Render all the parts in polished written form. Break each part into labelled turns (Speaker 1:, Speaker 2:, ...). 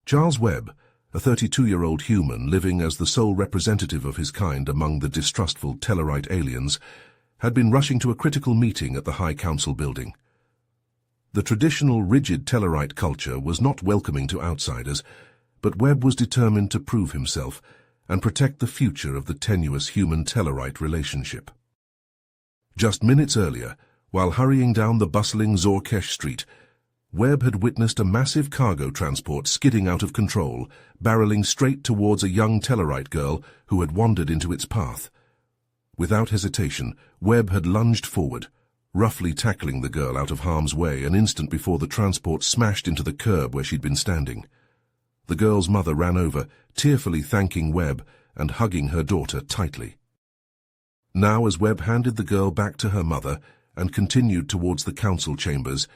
Speaker 1: Charles Webb, a 32-year-old human living as the sole representative of his kind among the distrustful Tellarite aliens, had been rushing to a critical meeting at the High Council building. The traditional rigid Tellarite culture was not welcoming to outsiders, but Webb was determined to prove himself and protect the future of the tenuous human-Tellarite relationship. Just minutes earlier, while hurrying down the bustling Zorkesh Street, Webb had witnessed a massive cargo transport skidding out of control, barreling straight towards a young Tellarite girl who had wandered into its path. Without hesitation, Webb had lunged forward, roughly tackling the girl out of harm's way an instant before the transport smashed into the curb where she'd been standing. The girl's mother ran over, tearfully thanking Webb and hugging her daughter tightly. Now, as Webb handed the girl back to her mother and continued towards the council chambers,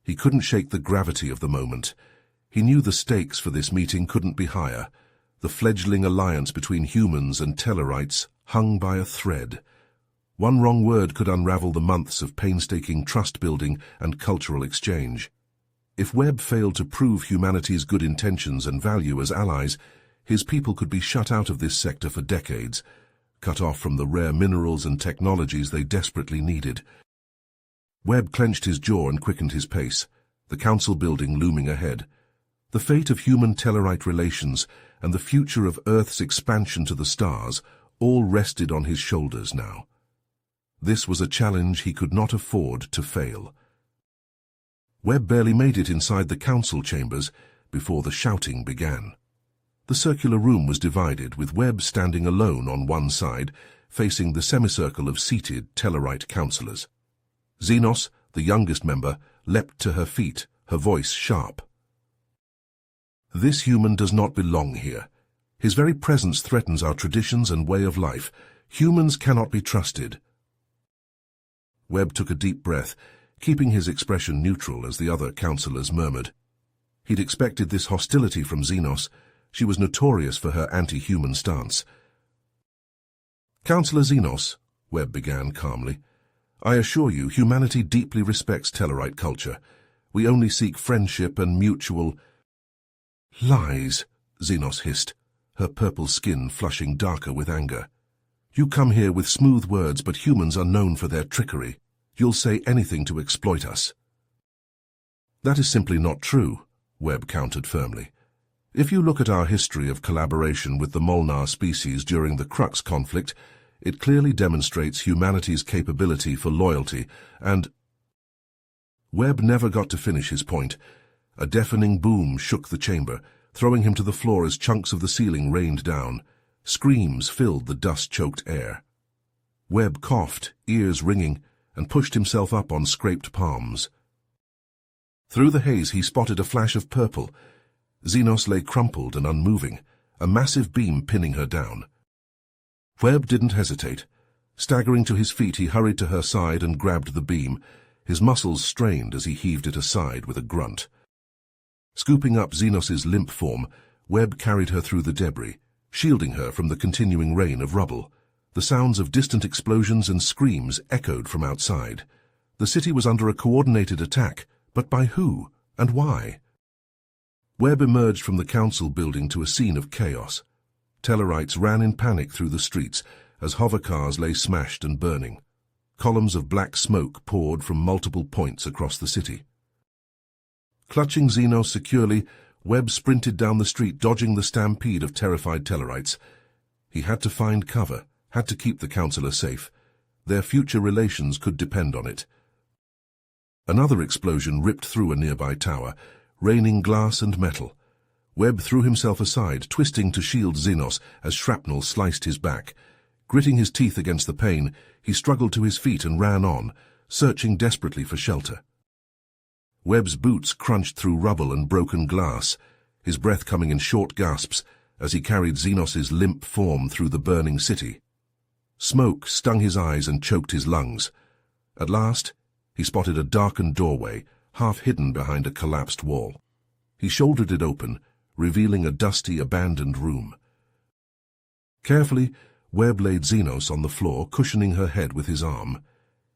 Speaker 1: he couldn't shake the gravity of the moment. He knew the stakes for this meeting couldn't be higher. The fledgling alliance between humans and Tellarites hung by a thread. One wrong word could unravel the months of painstaking trust-building and cultural exchange. If Webb failed to prove humanity's good intentions and value as allies, his people could be shut out of this sector for decades, cut off from the rare minerals and technologies they desperately needed. Webb clenched his jaw and quickened his pace, the council building looming ahead. The fate of human-Tellarite relations and the future of Earth's expansion to the stars all rested on his shoulders now. This was a challenge he could not afford to fail. Webb barely made it inside the council chambers before the shouting began. The circular room was divided, with Webb standing alone on one side, facing the semicircle of seated Tellarite councillors. Xenos, the youngest member, leapt to her feet, her voice sharp. "This human does not belong here. His very presence threatens our traditions and way of life. Humans cannot be trusted." Webb took a deep breath, keeping his expression neutral as the other councillors murmured. He'd expected this hostility from Xenos. She was notorious for her anti-human stance. "Councillor Xenos," Webb began calmly, "I assure you humanity deeply respects Tellarite culture. We only seek friendship and mutual—" "Lies," Xenos hissed, her purple skin flushing darker with anger. "You come here with smooth words, but humans are known for their trickery. You'll say anything to exploit us." "That is simply not true," Webb countered firmly. "If you look at our history of collaboration with the Molnar species during the Crux conflict, it clearly demonstrates humanity's capability for loyalty and—" Webb never got to finish his point. A deafening boom shook the chamber, throwing him to the floor as chunks of the ceiling rained down. Screams filled the dust-choked air. Webb coughed, ears ringing, and pushed himself up on scraped palms. Through the haze he spotted a flash of purple. Xenos lay crumpled and unmoving, a massive beam pinning her down. Webb didn't hesitate. Staggering to his feet, he hurried to her side and grabbed the beam, his muscles strained as he heaved it aside with a grunt. Scooping up Xenos's limp form, Webb carried her through the debris, shielding her from the continuing rain of rubble. The sounds of distant explosions and screams echoed from outside. The city was under a coordinated attack, but by who and why? Webb emerged from the council building to a scene of chaos. Tellarites ran in panic through the streets as hovercars lay smashed and burning. Columns of black smoke poured from multiple points across the city. Clutching Xenos securely, Webb sprinted down the street, dodging the stampede of terrified Tellarites. He had to find cover, had to keep the councillor safe. Their future relations could depend on it. Another explosion ripped through a nearby tower, raining glass and metal. Webb threw himself aside, twisting to shield Xenos as shrapnel sliced his back. Gritting his teeth against the pain, he struggled to his feet and ran on, searching desperately for shelter. Webb's boots crunched through rubble and broken glass, his breath coming in short gasps as he carried Xenos's limp form through the burning city. Smoke stung his eyes and choked his lungs. At last, he spotted a darkened doorway, half hidden behind a collapsed wall. He shouldered it open, revealing a dusty, abandoned room. Carefully, Webb laid Xenos on the floor, cushioning her head with his arm.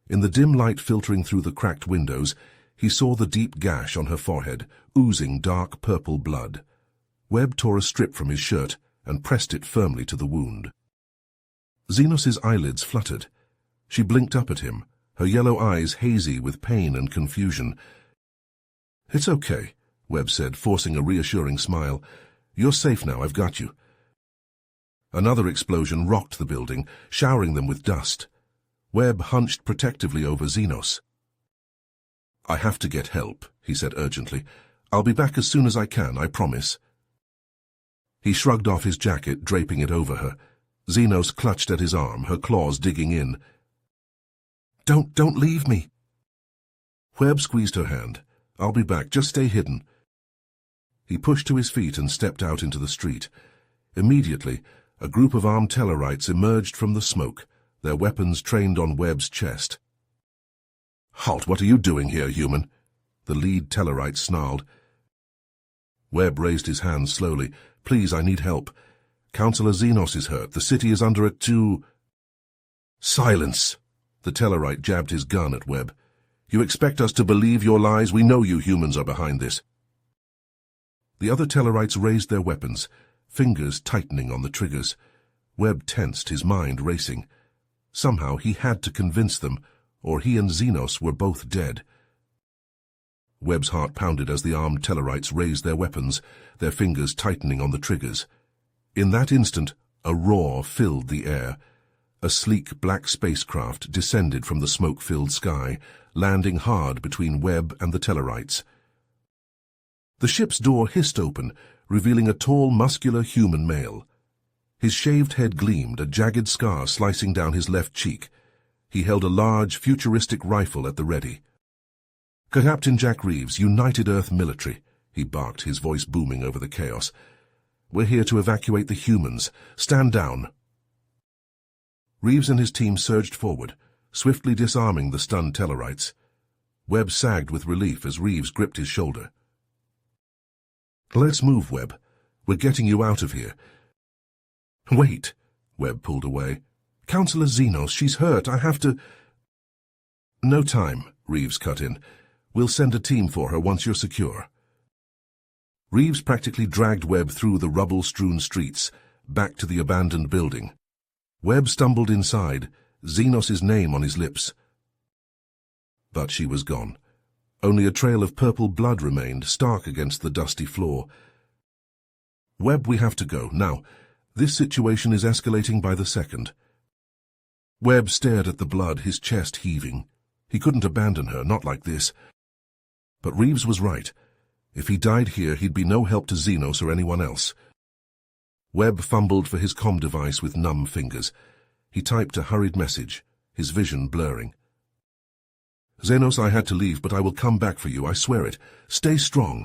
Speaker 1: In the dim light filtering through the cracked windows, he saw the deep gash on her forehead, oozing dark purple blood. Webb tore a strip from his shirt and pressed it firmly to the wound. Xenos's eyelids fluttered. She blinked up at him, her yellow eyes hazy with pain and confusion. "It's okay," Webb said, forcing a reassuring smile. "You're safe now, I've got you." Another explosion rocked the building, showering them with dust. Webb hunched protectively over Xenos. "I have to get help," he said urgently. "I'll be back as soon as I can, I promise." He shrugged off his jacket, draping it over her. Xenos clutched at his arm, her claws digging in. Don't leave me." Webb squeezed her hand. "I'll be back, just stay hidden." He pushed to his feet and stepped out into the street. Immediately, a group of armed Tellarites emerged from the smoke, their weapons trained on Webb's chest. "Halt, what are you doing here, human?" The lead Tellarite snarled. Webb raised his hands slowly. "Please, I need help. Councillor Xenos is hurt. The city is under it too." "Silence!" The Tellarite jabbed his gun at Webb. "You expect us to believe your lies? We know you humans are behind this." The other Tellarites raised their weapons, fingers tightening on the triggers. Webb tensed, his mind racing. Somehow he had to convince them, or he and Xenos were both dead. Webb's heart pounded as the armed Tellarites raised their weapons, their fingers tightening on the triggers. In that instant, a roar filled the air. A sleek black spacecraft descended from the smoke-filled sky, landing hard between Webb and the Tellarites. The ship's door hissed open, revealing a tall, muscular human male. His shaved head gleamed, a jagged scar slicing down his left cheek. He held a large, futuristic rifle at the ready. "Captain Jack Reeves, United Earth Military," he barked, his voice booming over the chaos. "We're here to evacuate the humans. Stand down." Reeves and his team surged forward, swiftly disarming the stunned Tellarites. Webb sagged with relief as Reeves gripped his shoulder. "Let's move, Webb. We're getting you out of here." "Wait," Webb pulled away. "Councillor Xenos, she's hurt. I have to—" "No time," Reeves cut in. "We'll send a team for her once you're secure." Reeves practically dragged Webb through the rubble-strewn streets, back to the abandoned building. Webb stumbled inside, Xenos's name on his lips. But she was gone. Only a trail of purple blood remained, stark against the dusty floor. "Webb, we have to go, now. This situation is escalating by the second." Webb stared at the blood, his chest heaving. He couldn't abandon her, not like this. But Reeves was right. If he died here, he'd be no help to Xenos or anyone else. Webb fumbled for his comm device with numb fingers. He typed a hurried message, his vision blurring. "Xenos, I had to leave, but I will come back for you, I swear it. Stay strong."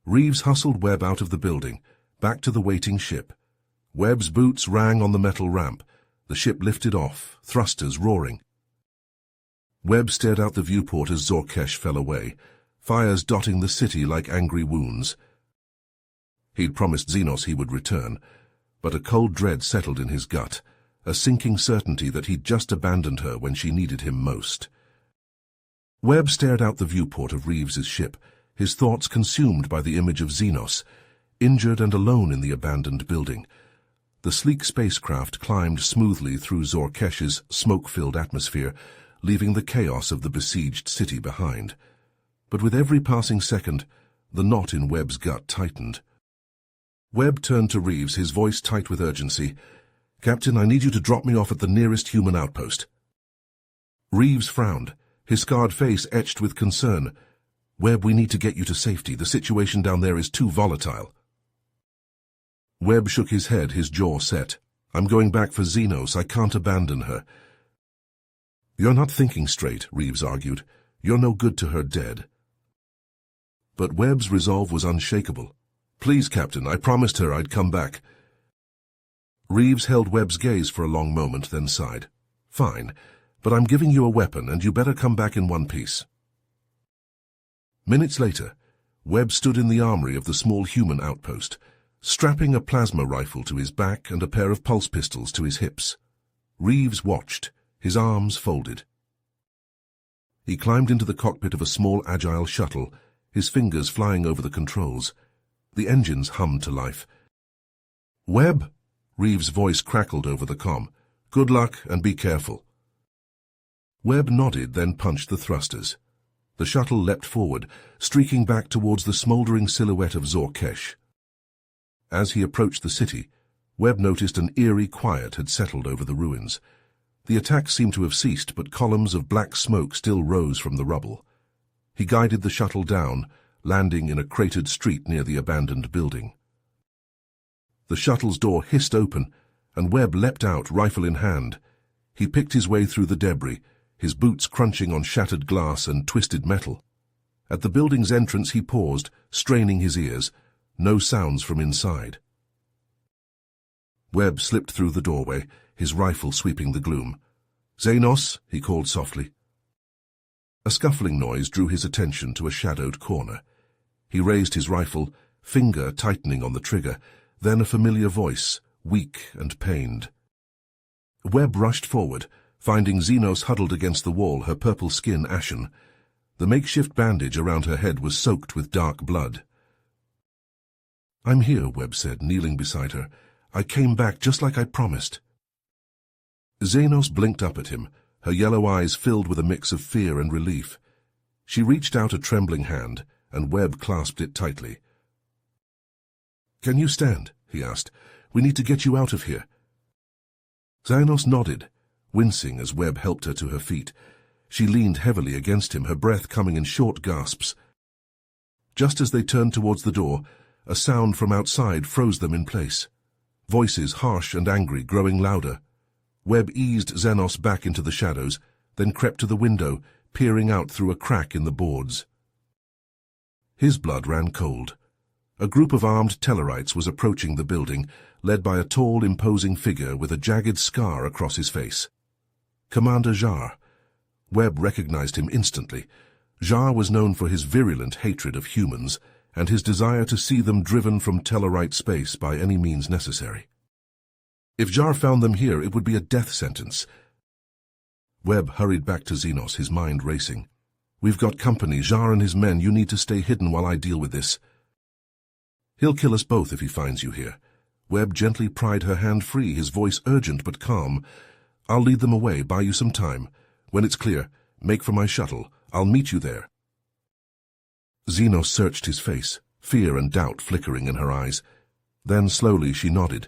Speaker 1: Reeves hustled Webb out of the building, back to the waiting ship. Webb's boots rang on the metal ramp. The ship lifted off, thrusters roaring. Webb stared out the viewport as Zorkesh fell away, fires dotting the city like angry wounds. He'd promised Xenos he would return, but a cold dread settled in his gut, a sinking certainty that he'd just abandoned her when she needed him most. Webb stared out the viewport of Reeves's ship, his thoughts consumed by the image of Xenos, injured and alone in the abandoned building. The sleek spacecraft climbed smoothly through Zorkesh's smoke-filled atmosphere, leaving the chaos of the besieged city behind. But with every passing second, the knot in Webb's gut tightened. Webb turned to Reeves, his voice tight with urgency. "Captain, I need you to drop me off at the nearest human outpost." Reeves frowned, his scarred face etched with concern. "Webb, we need to get you to safety. The situation down there is too volatile." Webb shook his head, his jaw set. "I'm going back for Xenos. I can't abandon her." "You're not thinking straight," Reeves argued. "You're no good to her dead." But Webb's resolve was unshakable. "Please, Captain, I promised her I'd come back." Reeves held Webb's gaze for a long moment, then sighed. "Fine, but I'm giving you a weapon, and you better come back in one piece." Minutes later, Webb stood in the armory of the small human outpost, strapping a plasma rifle to his back and a pair of pulse pistols to his hips. Reeves watched, his arms folded. He climbed into the cockpit of a small, agile shuttle, his fingers flying over the controls. The engines hummed to life. "Webb!" Reeves' voice crackled over the comm. "Good luck and be careful." Webb nodded, then punched the thrusters. The shuttle leapt forward, streaking back towards the smouldering silhouette of Zorkesh. As he approached the city, Webb noticed an eerie quiet had settled over the ruins. The attack seemed to have ceased, but columns of black smoke still rose from the rubble. He guided the shuttle down, landing in a cratered street near the abandoned building. The shuttle's door hissed open, and Webb leapt out, rifle in hand. He picked his way through the debris, his boots crunching on shattered glass and twisted metal. At the building's entrance he paused, straining his ears. No sounds from inside. Webb slipped through the doorway, his rifle sweeping the gloom. "Xenos," he called softly. A scuffling noise drew his attention to a shadowed corner. He raised his rifle, finger tightening on the trigger, then a familiar voice, weak and pained. Webb rushed forward, finding Xenos huddled against the wall, her purple skin ashen. The makeshift bandage around her head was soaked with dark blood. "I'm here," Webb said, kneeling beside her. "I came back just like I promised." Xenos blinked up at him, her yellow eyes filled with a mix of fear and relief. She reached out a trembling hand, and Webb clasped it tightly. "Can you stand?" he asked. "We need to get you out of here." Xenos nodded, wincing as Webb helped her to her feet. She leaned heavily against him, her breath coming in short gasps. Just as they turned towards the door, a sound from outside froze them in place. Voices, harsh and angry, growing louder. Webb eased Xenos back into the shadows, then crept to the window, peering out through a crack in the boards. His blood ran cold. A group of armed Tellarites was approaching the building, led by a tall, imposing figure with a jagged scar across his face. Commander Jar. Webb recognized him instantly. Jar was known for his virulent hatred of humans and his desire to see them driven from Tellarite space by any means necessary. If Jar found them here, it would be a death sentence. Webb hurried back to Xenos, his mind racing. "We've got company, Jar and his men. You need to stay hidden while I deal with this." "He'll kill us both if he finds you here." Webb gently pried her hand free, his voice urgent but calm. "I'll lead them away, buy you some time. When it's clear, make for my shuttle. I'll meet you there." Xenos searched his face, fear and doubt flickering in her eyes. Then slowly she nodded.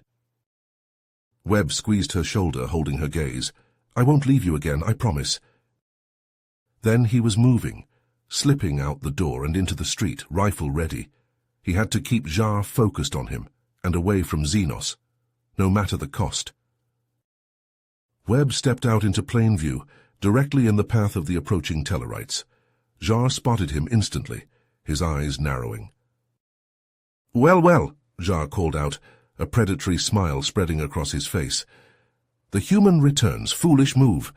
Speaker 1: Webb squeezed her shoulder, holding her gaze. "I won't leave you again, I promise." Then he was moving, slipping out the door and into the street, rifle ready. He had to keep Jar focused on him, and away from Xenos, no matter the cost. Webb stepped out into plain view, directly in the path of the approaching Tellarites. Jar spotted him instantly, his eyes narrowing. "Well, well," Jar called out, a predatory smile spreading across his face. "The human returns. Foolish move."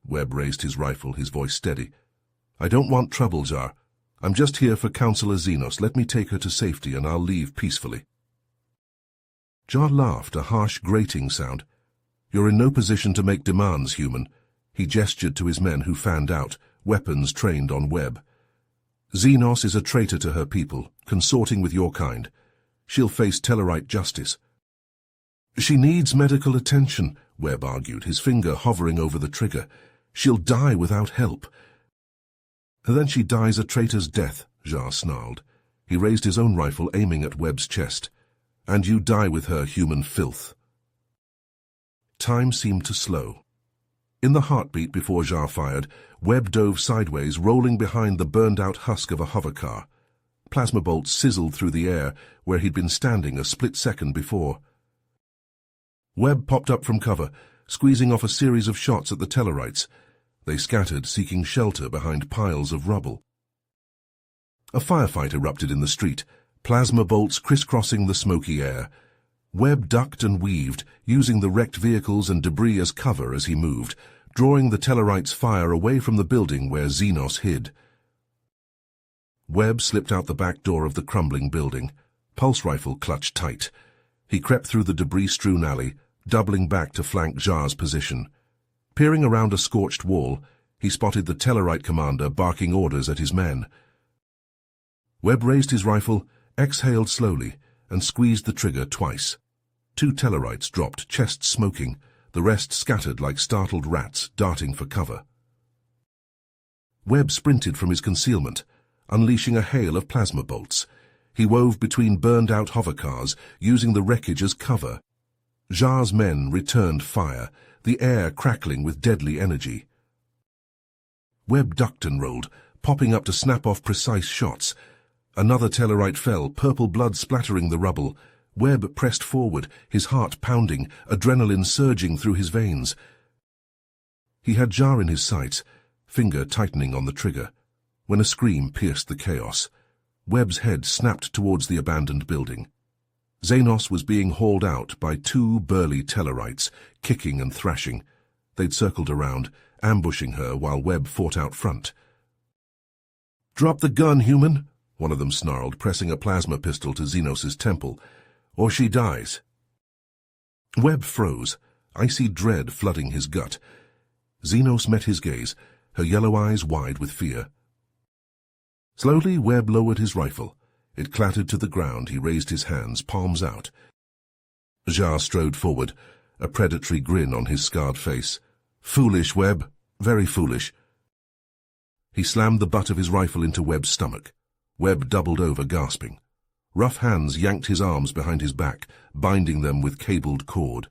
Speaker 1: Webb raised his rifle, his voice steady. "I don't want trouble, Jar. I'm just here for Counselor Xenos. Let me take her to safety and I'll leave peacefully." Jar laughed, a harsh, grating sound. "You're in no position to make demands, human." He gestured to his men who fanned out, weapons trained on Webb. "Xenos is a traitor to her people, consorting with your kind. She'll face Tellarite justice." "She needs medical attention," Webb argued, his finger hovering over the trigger. "She'll die without help." "Then she dies a traitor's death," Jar snarled. He raised his own rifle, aiming at Webb's chest. "And you die with her, human filth." Time seemed to slow. In the heartbeat before Jar fired, Webb dove sideways, rolling behind the burned-out husk of a hovercar. Plasma bolts sizzled through the air where he'd been standing a split second before. Webb popped up from cover, squeezing off a series of shots at the Tellarites. They scattered, seeking shelter behind piles of rubble. A firefight erupted in the street, plasma bolts crisscrossing the smoky air. Webb ducked and weaved, using the wrecked vehicles and debris as cover as he moved, drawing the Tellarites' fire away from the building where Xenos hid. Webb slipped out the back door of the crumbling building, pulse rifle clutched tight. He crept through the debris-strewn alley, doubling back to flank Jar's position. Peering around a scorched wall, he spotted the Tellarite commander barking orders at his men. Webb raised his rifle, exhaled slowly, and squeezed the trigger twice. 2 Tellarites dropped, chests smoking, the rest scattered like startled rats darting for cover. Webb sprinted from his concealment, unleashing a hail of plasma bolts. He wove between burned-out hovercars, using the wreckage as cover. Jar's men returned fire, the air crackling with deadly energy. Webb ducked and rolled, popping up to snap off precise shots. Another Tellarite fell, purple blood splattering the rubble. Webb pressed forward, his heart pounding, adrenaline surging through his veins. He had Jar in his sights, finger tightening on the trigger, when a scream pierced the chaos. Webb's head snapped towards the abandoned building. Xenos was being hauled out by 2 burly Tellarites, kicking and thrashing. They'd circled around, ambushing her while Webb fought out front. "Drop the gun, human," one of them snarled, pressing a plasma pistol to Xenos's temple. "Or she dies." Webb froze, icy dread flooding his gut. Xenos met his gaze, her yellow eyes wide with fear. Slowly, Webb lowered his rifle. It clattered to the ground. He raised his hands, palms out. Jar strode forward, a predatory grin on his scarred face. "Foolish, Webb. Very foolish." He slammed the butt of his rifle into Webb's stomach. Webb doubled over, gasping. Rough hands yanked his arms behind his back, binding them with cabled cord.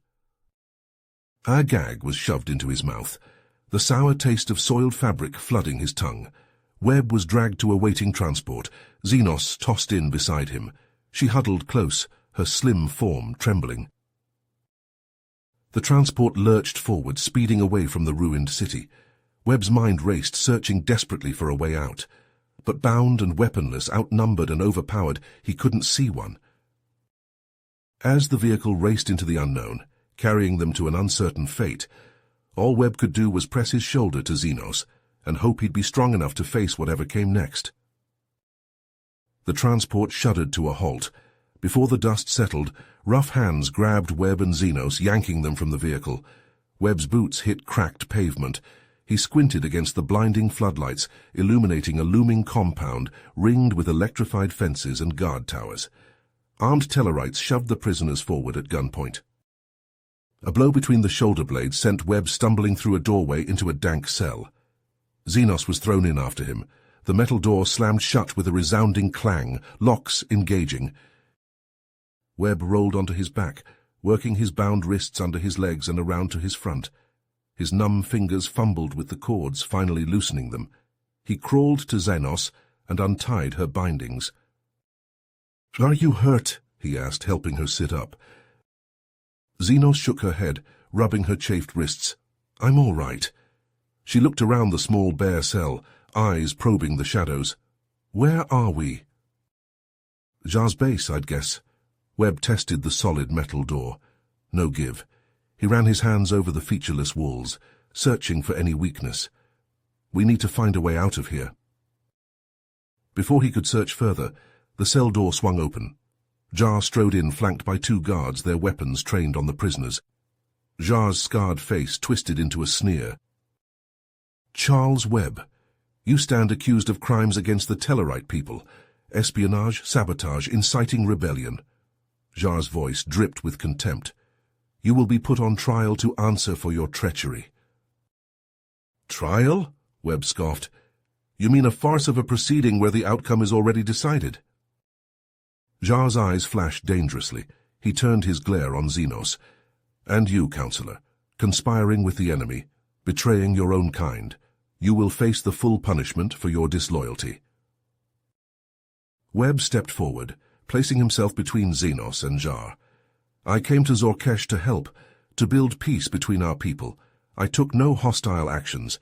Speaker 1: A gag was shoved into his mouth, the sour taste of soiled fabric flooding his tongue. Webb was dragged to a waiting transport, Xenos tossed in beside him. She huddled close, her slim form trembling. The transport lurched forward, speeding away from the ruined city. Webb's mind raced, searching desperately for a way out. But bound and weaponless, outnumbered and overpowered, he couldn't see one. As the vehicle raced into the unknown, carrying them to an uncertain fate, all Webb could do was press his shoulder to Xenos and hope he'd be strong enough to face whatever came next. The transport shuddered to a halt. Before the dust settled, rough hands grabbed Webb and Xenos, yanking them from the vehicle. Webb's boots hit cracked pavement. He squinted against the blinding floodlights, illuminating a looming compound ringed with electrified fences and guard towers. Armed Tellarites shoved the prisoners forward at gunpoint. A blow between the shoulder blades sent Webb stumbling through a doorway into a dank cell. Xenos was thrown in after him. The metal door slammed shut with a resounding clang, locks engaging. Webb rolled onto his back, working his bound wrists under his legs and around to his front. His numb fingers fumbled with the cords, finally loosening them. He crawled to Xenos and untied her bindings. "Are you hurt?" he asked, helping her sit up. Xenos shook her head, rubbing her chafed wrists. "I'm all right." She looked around the small bare cell, eyes probing the shadows. "Where are we?" "Jar's base, I'd guess." Webb tested the solid metal door. No give. He ran his hands over the featureless walls, searching for any weakness. "We need to find a way out of here." Before he could search further, the cell door swung open. Jar strode in, flanked by 2 guards, their weapons trained on the prisoners. Jar's scarred face twisted into a sneer. "Charles Webb, you stand accused of crimes against the Tellarite people, espionage, sabotage, inciting rebellion." Jar's voice dripped with contempt. "You will be put on trial to answer for your treachery." "Trial?" Webb scoffed. "You mean a farce of a proceeding where the outcome is already decided?" Jar's eyes flashed dangerously. He turned his glare on Xenos. "And you, Counselor, conspiring with the enemy, betraying your own kind. You will face the full punishment for your disloyalty." Webb stepped forward, placing himself between Xenos and Jar. "I came to Zorkesh to help, to build peace between our people. I took no hostile actions.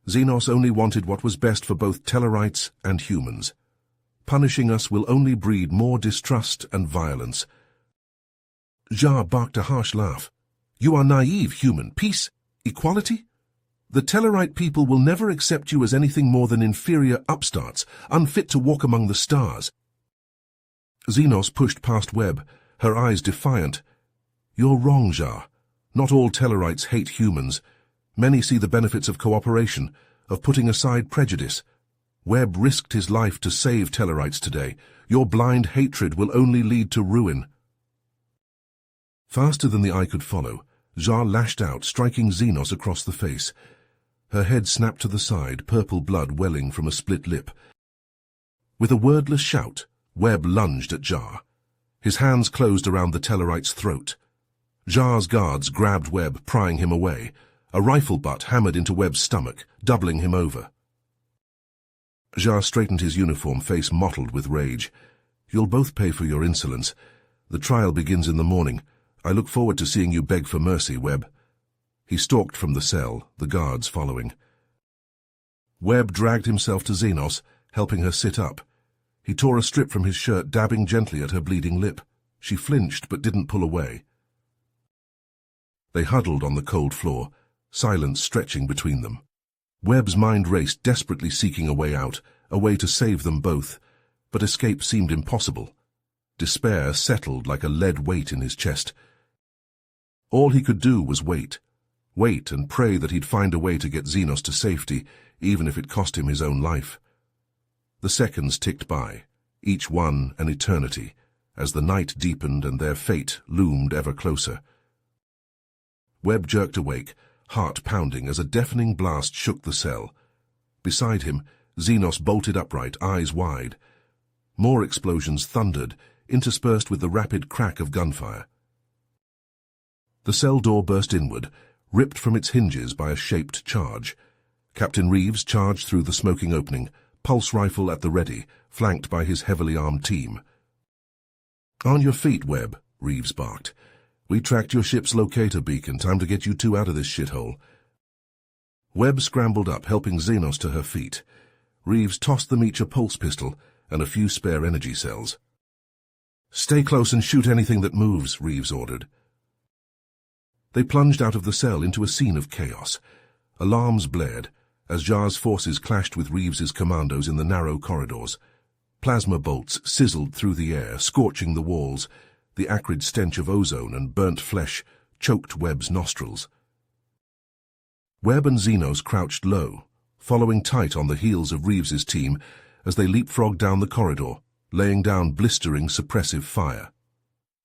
Speaker 1: Xenos only wanted what was best for both Tellarites and humans. Punishing us will only breed more distrust and violence." Jar barked a harsh laugh. "You are naive, human. Peace? Equality? The Tellarite people will never accept you as anything more than inferior upstarts, unfit to walk among the stars." Xenos pushed past Webb, her eyes defiant. "You're wrong, Jar. Not all Tellarites hate humans. Many see the benefits of cooperation, of putting aside prejudice. Webb risked his life to save Tellarites today. Your blind hatred will only lead to ruin. Faster than the eye could follow, Jar lashed out, striking Xenos across the face. Her head snapped to the side, purple blood welling from a split lip. With a wordless shout, Webb lunged at Jar. His hands closed around the Tellarite's throat. Jar's guards grabbed Webb, prying him away. A rifle butt hammered into Webb's stomach, doubling him over. Jar straightened his uniform, face mottled with rage. You'll both pay for your insolence. The trial begins in the morning. I look forward to seeing you beg for mercy, Webb. He stalked from the cell, the guards following. Webb dragged himself to Xenos, helping her sit up. He tore a strip from his shirt, dabbing gently at her bleeding lip. She flinched but didn't pull away. They huddled on the cold floor, silence stretching between them. Webb's mind raced, desperately seeking a way out, a way to save them both, but escape seemed impossible. Despair settled like a lead weight in his chest. All he could do was wait. Wait and pray that he'd find a way to get Xenos to safety, even if it cost him his own life. The seconds ticked by, each one an eternity, as the night deepened and their fate loomed ever closer. Webb jerked awake, heart pounding as a deafening blast shook the cell. Beside him, Xenos bolted upright, eyes wide. More explosions thundered, interspersed with the rapid crack of gunfire. The cell door burst inward, ripped from its hinges by a shaped charge. Captain Reeves charged through the smoking opening, pulse rifle at the ready, flanked by his heavily armed team. "On your feet, Webb," Reeves barked. "We tracked your ship's locator beacon. Time to get you two out of this shithole." Webb scrambled up, helping Xenos to her feet. Reeves tossed them each a pulse pistol and a few spare energy cells. "Stay close and shoot anything that moves," Reeves ordered. They plunged out of the cell into a scene of chaos. Alarms blared as Jar's forces clashed with Reeves's commandos in the narrow corridors. Plasma bolts sizzled through the air, scorching the walls. The acrid stench of ozone and burnt flesh choked Webb's nostrils. Webb and Xenos crouched low, following tight on the heels of Reeves's team as they leapfrogged down the corridor, laying down blistering suppressive fire.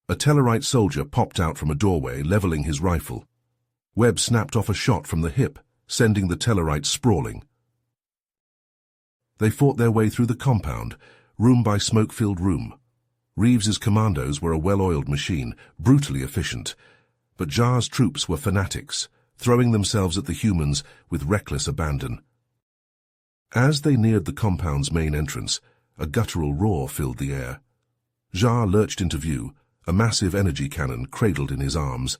Speaker 1: A Tellarite soldier popped out from a doorway, leveling his rifle. Webb snapped off a shot from the hip, sending the Tellarite sprawling. They fought their way through the compound, room by smoke-filled room. Reeves's commandos were a well-oiled machine, brutally efficient, but Jar's troops were fanatics, throwing themselves at the humans with reckless abandon. As they neared the compound's main entrance, a guttural roar filled the air. Jar lurched into view, a massive energy cannon cradled in his arms.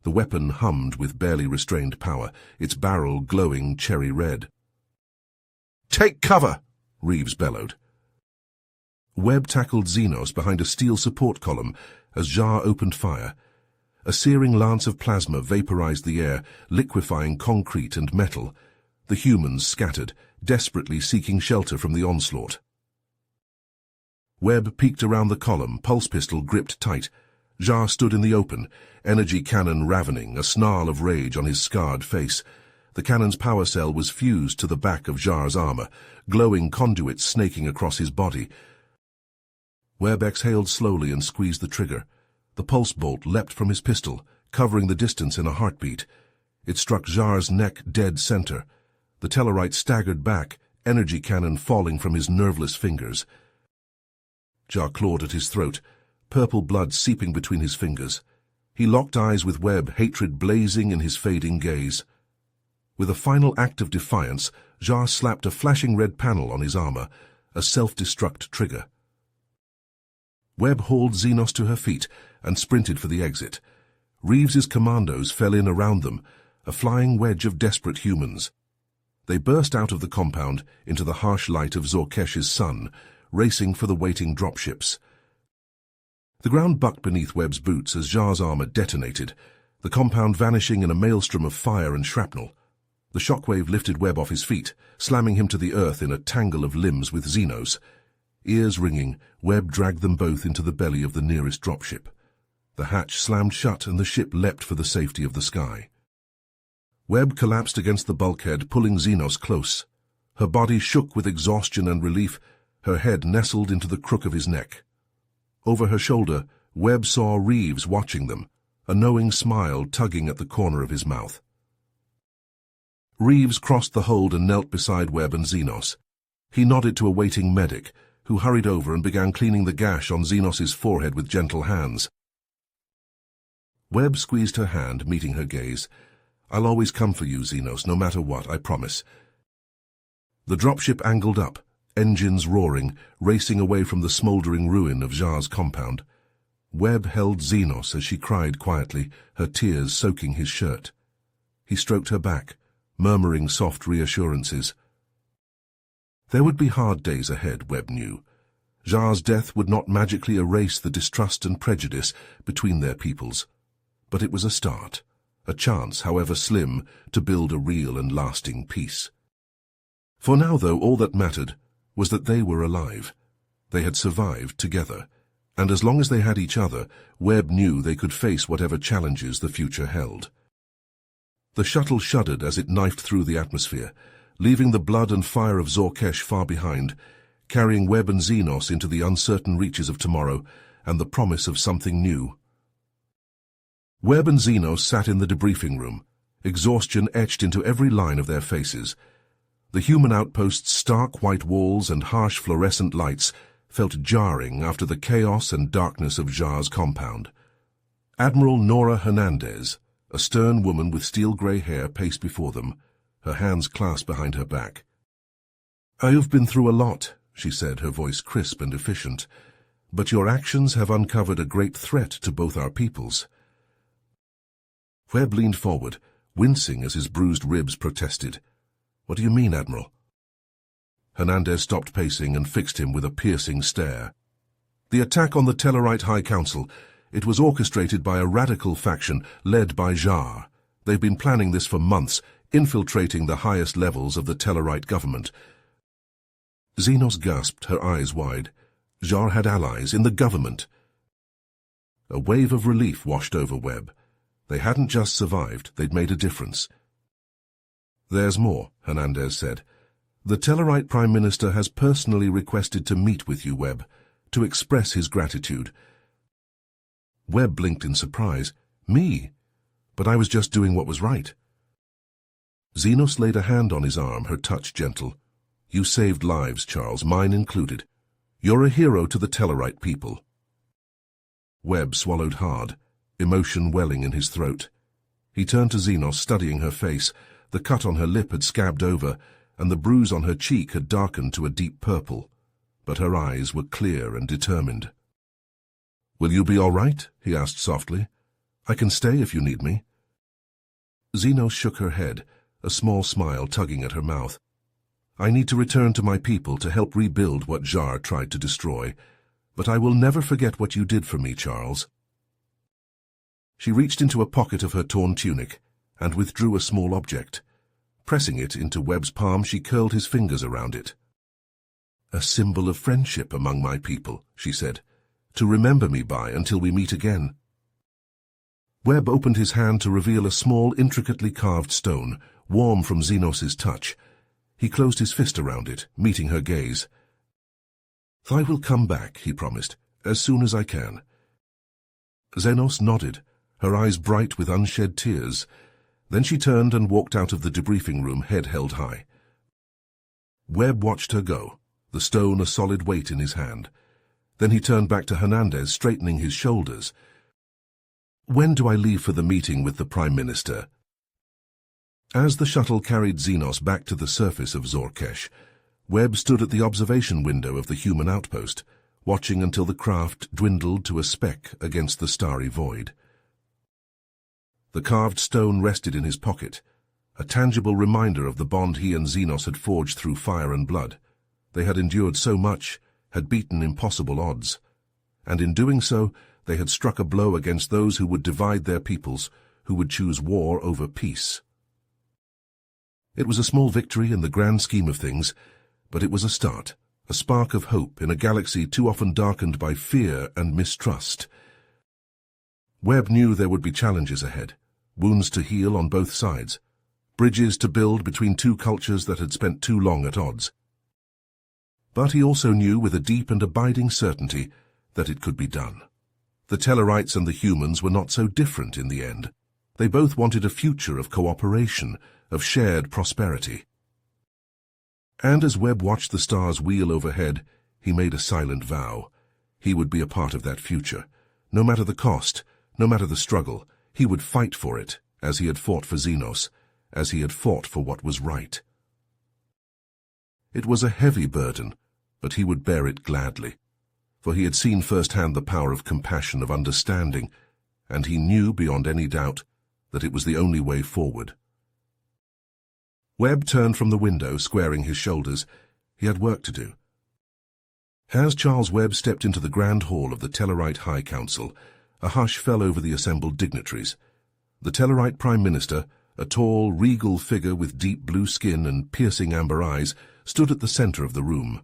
Speaker 1: The weapon hummed with barely restrained power, its barrel glowing cherry red. "Take cover!" Reeves bellowed. Webb tackled Xenos behind a steel support column as Jar opened fire. A searing lance of plasma vaporized the air, liquefying concrete and metal. The humans scattered, desperately seeking shelter from the onslaught. Webb peeked around the column, pulse pistol gripped tight. Jar stood in the open, energy cannon ravening, a snarl of rage on his scarred face. The cannon's power cell was fused to the back of Jar's armor, glowing conduits snaking across his body. Webb exhaled slowly and squeezed the trigger. The pulse bolt leapt from his pistol, covering the distance in a heartbeat. It struck Jar's neck dead center. The Tellarite staggered back, energy cannon falling from his nerveless fingers. Jar clawed at his throat, purple blood seeping between his fingers. He locked eyes with Webb, hatred blazing in his fading gaze. With a final act of defiance, Jar slapped a flashing red panel on his armor, a self-destruct trigger. Webb hauled Xenos to her feet and sprinted for the exit. Reeves's commandos fell in around them, a flying wedge of desperate humans. They burst out of the compound into the harsh light of Zorkesh's sun, racing for the waiting dropships. The ground bucked beneath Webb's boots as Jar's armor detonated, the compound vanishing in a maelstrom of fire and shrapnel. The shockwave lifted Webb off his feet, slamming him to the earth in a tangle of limbs with Xenos. Ears ringing, Webb dragged them both into the belly of the nearest dropship. The hatch slammed shut and the ship leapt for the safety of the sky. Webb collapsed against the bulkhead, pulling Xenos close. Her body shook with exhaustion and relief, her head nestled into the crook of his neck. Over her shoulder, Webb saw Reeves watching them, a knowing smile tugging at the corner of his mouth. Reeves crossed the hold and knelt beside Webb and Xenos. He nodded to a waiting medic, who hurried over and began cleaning the gash on Xenos's forehead with gentle hands. Webb squeezed her hand, meeting her gaze. "I'll always come for you, Xenos, no matter what, I promise." The dropship angled up, engines roaring, racing away from the smoldering ruin of Jar's compound. Webb held Xenos as she cried quietly, her tears soaking his shirt. He stroked her back, murmuring soft reassurances. There would be hard days ahead, Webb knew. Jar's death would not magically erase the distrust and prejudice between their peoples. But it was a start, a chance, however slim, to build a real and lasting peace. For now, though, all that mattered was that they were alive. They had survived together, and as long as they had each other, Webb knew they could face whatever challenges the future held. The shuttle shuddered as it knifed through the atmosphere, leaving the blood and fire of Zorkesh far behind, carrying Webb and Xenos into the uncertain reaches of tomorrow and the promise of something new. Webb and Xenos sat in the debriefing room, exhaustion etched into every line of their faces. The human outpost's stark white walls and harsh fluorescent lights felt jarring after the chaos and darkness of Jar's compound. Admiral Nora Hernandez, a stern woman with steel-grey hair, paced before them, her hands clasped behind her back. "I've been through a lot," she said, her voice crisp and efficient, "but your actions have uncovered a great threat to both our peoples." Webb leaned forward, wincing as his bruised ribs protested. "What do you mean, Admiral?" Hernandez stopped pacing and fixed him with a piercing stare. "The attack on the Tellarite High Council, it was orchestrated by a radical faction led by Jar. They've been planning this for months, infiltrating the highest levels of the Tellarite government." Xenos gasped, her eyes wide. Jar had allies in the government. A wave of relief washed over Webb. They hadn't just survived, they'd made a difference. "There's more," Hernandez said. "The Tellarite Prime Minister has personally requested to meet with you, Webb, to express his gratitude." Webb blinked in surprise. "Me? But I was just doing what was right." Xenos laid a hand on his arm, her touch gentle. "You saved lives, Charles, mine included. You're a hero to the Tellarite people." Webb swallowed hard, emotion welling in his throat. He turned to Xenos, studying her face. The cut on her lip had scabbed over, and the bruise on her cheek had darkened to a deep purple. But her eyes were clear and determined. "Will you be all right?" he asked softly. "I can stay if you need me." Xenos shook her head, a small smile tugging at her mouth. "I need to return to my people to help rebuild what Jar tried to destroy, but I will never forget what you did for me, Charles." She reached into a pocket of her torn tunic and withdrew a small object. Pressing it into Webb's palm, she curled his fingers around it. "A symbol of friendship among my people," she said, "to remember me by until we meet again." Webb opened his hand to reveal a small, intricately carved stone, warm from Xenos's touch. He closed his fist around it, meeting her gaze. "I will come back," he promised, "as soon as I can." Xenos nodded, her eyes bright with unshed tears. Then she turned and walked out of the debriefing room, head held high. Webb watched her go, the stone a solid weight in his hand. Then he turned back to Hernandez, straightening his shoulders. "When do I leave for the meeting with the Prime Minister?" As the shuttle carried Xenos back to the surface of Zorkesh, Webb stood at the observation window of the human outpost, watching until the craft dwindled to a speck against the starry void. The carved stone rested in his pocket, a tangible reminder of the bond he and Xenos had forged through fire and blood. They had endured so much, had beaten impossible odds, and in doing so, they had struck a blow against those who would divide their peoples, who would choose war over peace. It was a small victory in the grand scheme of things, but it was a start, a spark of hope in a galaxy too often darkened by fear and mistrust. Webb knew there would be challenges ahead, wounds to heal on both sides, bridges to build between two cultures that had spent too long at odds. But he also knew with a deep and abiding certainty that it could be done. The Tellarites and the humans were not so different in the end. They both wanted a future of cooperation, of shared prosperity. And as Webb watched the stars wheel overhead, he made a silent vow. He would be a part of that future. No matter the cost, no matter the struggle, he would fight for it, as he had fought for Xenos, as he had fought for what was right. It was a heavy burden, but he would bear it gladly, for he had seen firsthand the power of compassion, of understanding, and he knew beyond any doubt that it was the only way forward. Webb turned from the window, squaring his shoulders. He had work to do. As Charles Webb stepped into the grand hall of the Tellarite High Council, a hush fell over the assembled dignitaries. The Tellarite Prime Minister, a tall, regal figure with deep blue skin and piercing amber eyes, stood at the center of the room.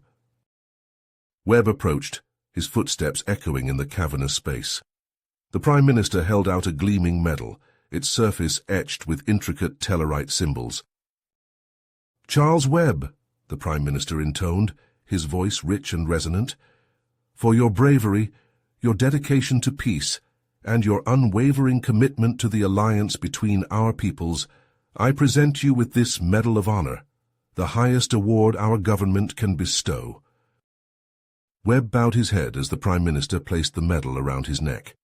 Speaker 1: Webb approached, his footsteps echoing in the cavernous space. The Prime Minister held out a gleaming medal, its surface etched with intricate Tellarite symbols. "Charles Webb," the Prime Minister intoned, his voice rich and resonant, "for your bravery, your dedication to peace, and your unwavering commitment to the alliance between our peoples, I present you with this Medal of Honor, the highest award our government can bestow." Webb bowed his head as the Prime Minister placed the medal around his neck.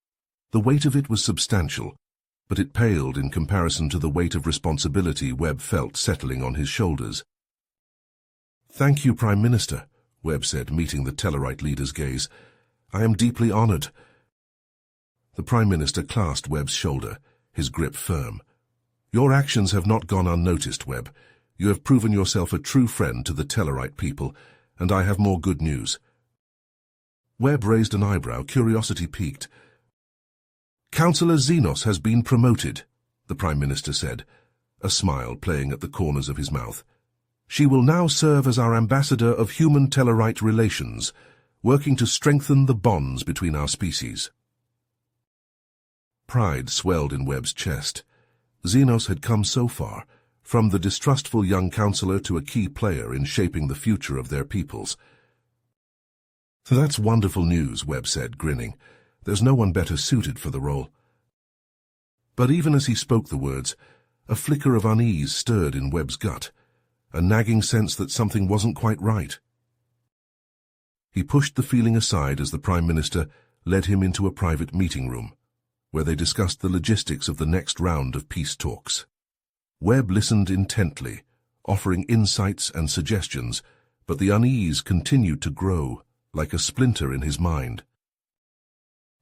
Speaker 1: The weight of it was substantial, but it paled in comparison to the weight of responsibility Webb felt settling on his shoulders. "Thank you, Prime Minister," Webb said, meeting the Tellarite leader's gaze. "I am deeply honored." The Prime Minister clasped Webb's shoulder, his grip firm. "Your actions have not gone unnoticed, Webb. You have proven yourself a true friend to the Tellarite people, and I have more good news." Webb raised an eyebrow, curiosity piqued. "Councillor Xenos has been promoted," the Prime Minister said, a smile playing at the corners of his mouth. "She will now serve as our ambassador of human-Tellarite relations, working to strengthen the bonds between our species." Pride swelled in Webb's chest. Xenos had come so far, from the distrustful young councillor to a key player in shaping the future of their peoples. "That's wonderful news," Webb said, grinning. "There's no one better suited for the role." But even as he spoke the words, a flicker of unease stirred in Webb's gut, a nagging sense that something wasn't quite right. He pushed the feeling aside as the Prime Minister led him into a private meeting room, where they discussed the logistics of the next round of peace talks. Webb listened intently, offering insights and suggestions, but the unease continued to grow, like a splinter in his mind.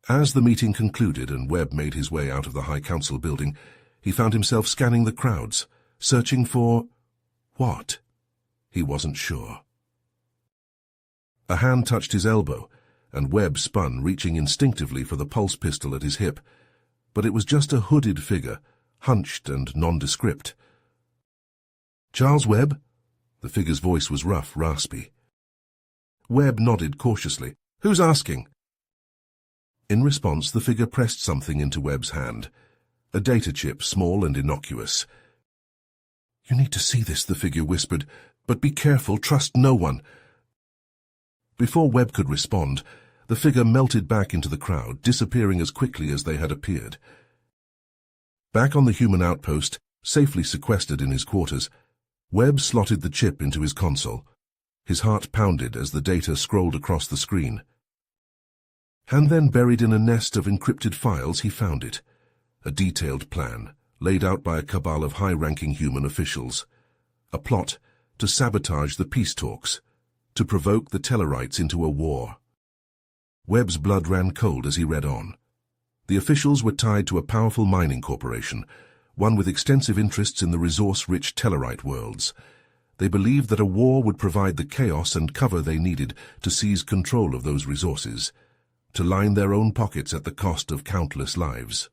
Speaker 1: As the meeting concluded and Webb made his way out of the High Council building, he found himself scanning the crowds, searching for what? He wasn't sure. A hand touched his elbow, and Webb spun, reaching instinctively for the pulse pistol at his hip. But it was just a hooded figure, hunched and nondescript. "Charles Webb?" The figure's voice was rough, raspy. Webb nodded cautiously. "Who's asking?" In response, the figure pressed something into Webb's hand. A data chip, small and innocuous. "You need to see this," the figure whispered. "But be careful, trust no one." Before Webb could respond, the figure melted back into the crowd, disappearing as quickly as they had appeared. Back on the human outpost, safely sequestered in his quarters, Webb slotted the chip into his console. His heart pounded as the data scrolled across the screen. And then, buried in a nest of encrypted files, he found it. A detailed plan, laid out by a cabal of high-ranking human officials. A plot to sabotage the peace talks, to provoke the Tellarites into a war. Webb's blood ran cold as he read on. The officials were tied to a powerful mining corporation, one with extensive interests in the resource-rich Tellarite worlds. They believed that a war would provide the chaos and cover they needed to seize control of those resources, to line their own pockets at the cost of countless lives.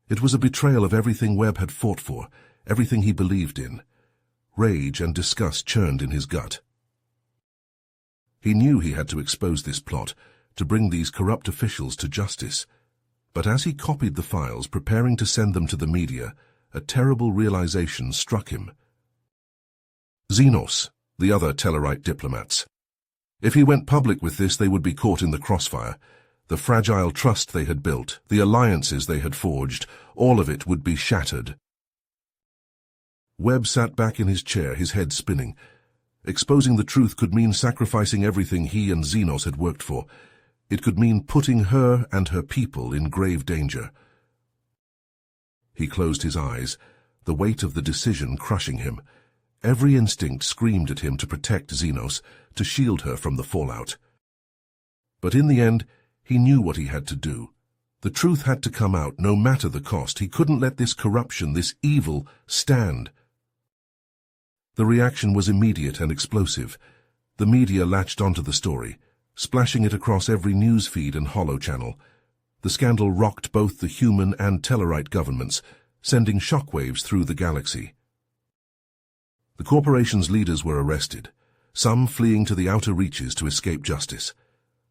Speaker 1: It was a betrayal of everything Webb had fought for, everything he believed in. Rage and disgust churned in his gut. He knew he had to expose this plot, to bring these corrupt officials to justice. But as he copied the files, preparing to send them to the media, a terrible realization struck him. Xenos, the other Tellarite diplomats. If he went public with this, they would be caught in the crossfire. The fragile trust they had built, the alliances they had forged, all of it would be shattered. Webb sat back in his chair, his head spinning. Exposing the truth could mean sacrificing everything he and Xenos had worked for. It could mean putting her and her people in grave danger. He closed his eyes, the weight of the decision crushing him. Every instinct screamed at him to protect Xenos, to shield her from the fallout. But in the end, he knew what he had to do. The truth had to come out, no matter the cost. He couldn't let this corruption, this evil, stand. The reaction was immediate and explosive. The media latched onto the story, splashing it across every news feed and holo channel. The scandal rocked both the human and Tellarite governments, sending shockwaves through the galaxy. The corporation's leaders were arrested, some fleeing to the outer reaches to escape justice.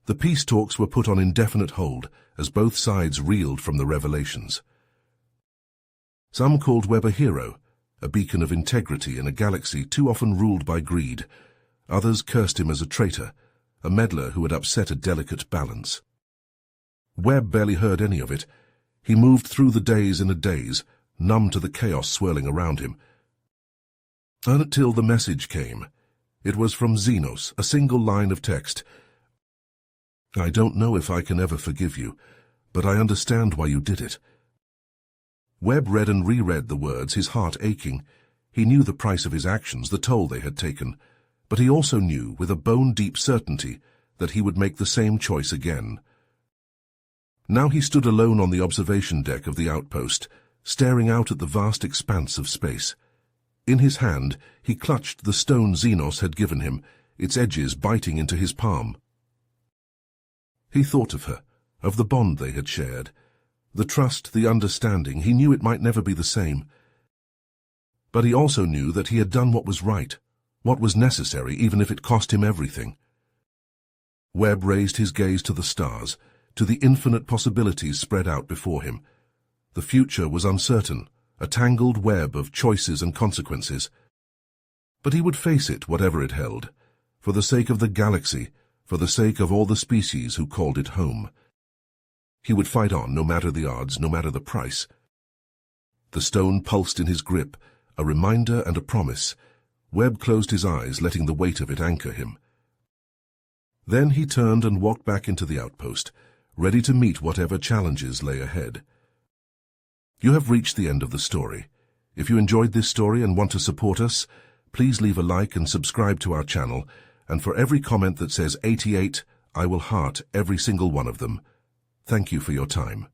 Speaker 1: The peace talks were put on indefinite hold as both sides reeled from the revelations. Some called Webb a hero, a beacon of integrity in a galaxy too often ruled by greed. Others cursed him as a traitor, a meddler who had upset a delicate balance. Webb barely heard any of it. He moved through the days in a daze, numb to the chaos swirling around him. Until the message came. It was from Xenos, a single line of text. "I don't know if I can ever forgive you, but I understand why you did it." Webb read and reread the words, his heart aching. He knew the price of his actions, the toll they had taken, but he also knew, with a bone-deep certainty, that he would make the same choice again. Now he stood alone on the observation deck of the outpost, staring out at the vast expanse of space. In his hand, he clutched the stone Xenos had given him, its edges biting into his palm. He thought of her, of the bond they had shared. The trust, the understanding. He knew it might never be the same. But he also knew that he had done what was right, what was necessary, even if it cost him everything. Webb raised his gaze to the stars, to the infinite possibilities spread out before him. The future was uncertain, a tangled web of choices and consequences. But he would face it, whatever it held, for the sake of the galaxy, for the sake of all the species who called it home. He would fight on, no matter the odds, no matter the price. The stone pulsed in his grip, a reminder and a promise. Webb closed his eyes, letting the weight of it anchor him. Then he turned and walked back into the outpost, ready to meet whatever challenges lay ahead. You have reached the end of the story. If you enjoyed this story and want to support us, please leave a like and subscribe to our channel, and for every comment that says 88, I will heart every single one of them. Thank you for your time.